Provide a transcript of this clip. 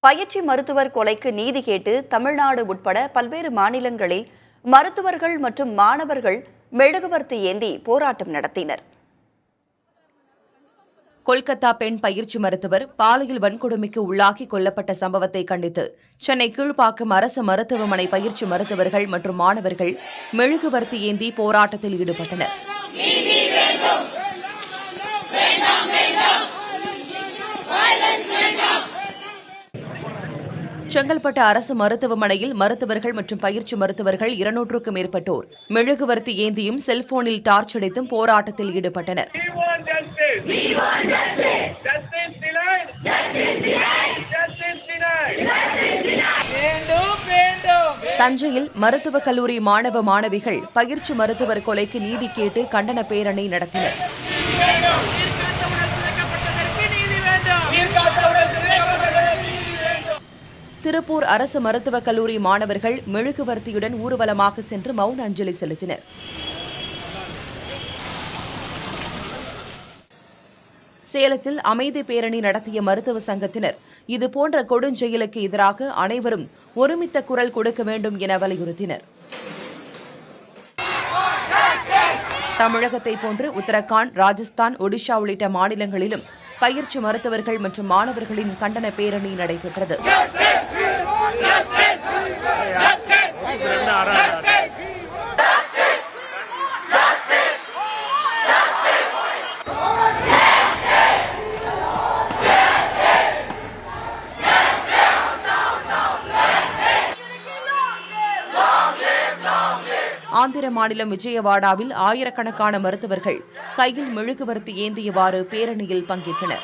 பயிற்சி மருத்துவர் கொலைக்கு நீதி கேட்டு தமிழ்நாடு உட்பட பல்வேறு மாநிலங்களில் மருத்துவர்கள் மற்றும் மாணவர்கள் மெழுகுவர்த்தி ஏந்தி போராட்டம் நடத்தினர். கொல்கத்தா பெண் பயிற்சி மருத்துவர் பாலியல் வன்கொடுமைக்கு உள்ளாகி கொல்லப்பட்ட சம்பவத்தை கண்டித்து சென்னை கீழ்ப்பாக்கம் அரசு மருத்துவமனை பயிற்சி மருத்துவர்கள் மற்றும் மாணவர்கள் மெழுகுவர்த்தி ஏந்தி போராட்டத்தில் ஈடுபட்டனர். செங்கல்பட்டு அரசு மருத்துவமனையில் மருத்துவர்கள் மற்றும் பயிற்சி மருத்துவர்கள் 200க்கும் மேற்பட்டோர் மெழுகுவர்த்தி ஏந்தியும் செல்போனில் டார்ச் அடித்தும் போராட்டத்தில் ஈடுபட்டனர். தஞ்சையில் மருத்துவக் கல்லூரி மாணவ மாணவிகள் பயிற்சி மருத்துவர் கொலைக்கு நீதி கேட்டு கண்டன பேரணி நடத்தினர். திருப்பூர் அரசு மருத்துவக் கல்லூரி மாணவர்கள் மெழுகுவர்த்தியுடன் ஊர்வலமாக சென்று மௌன அஞ்சலி செலுத்தினர். சேலத்தில் அமைதி பேரணி நடத்திய மருத்துவ சங்கத்தினர் இதுபோன்ற கொடுஞ்செயலுக்கு எதிராக அனைவரும் ஒருமித்த குரல் கொடுக்க வேண்டும் என வலியுறுத்தினர். தமிழகத்தை போன்று உத்தரகாண்ட், ராஜஸ்தான், ஒடிஷா உள்ளிட்ட மாநிலங்களிலும் பயிற்சி மருத்துவர்கள் மற்றும் மாணவர்களின் கண்டன பேரணி நடைபெற்றது. ஆந்திர மாநிலம் விஜயவாடாவில் ஆயிரக்கணக்கான மருத்துவர்கள் கையில் மெழுகுவர்த்தி ஏந்தியவாறு பேரணியில் பங்கேற்றனர்.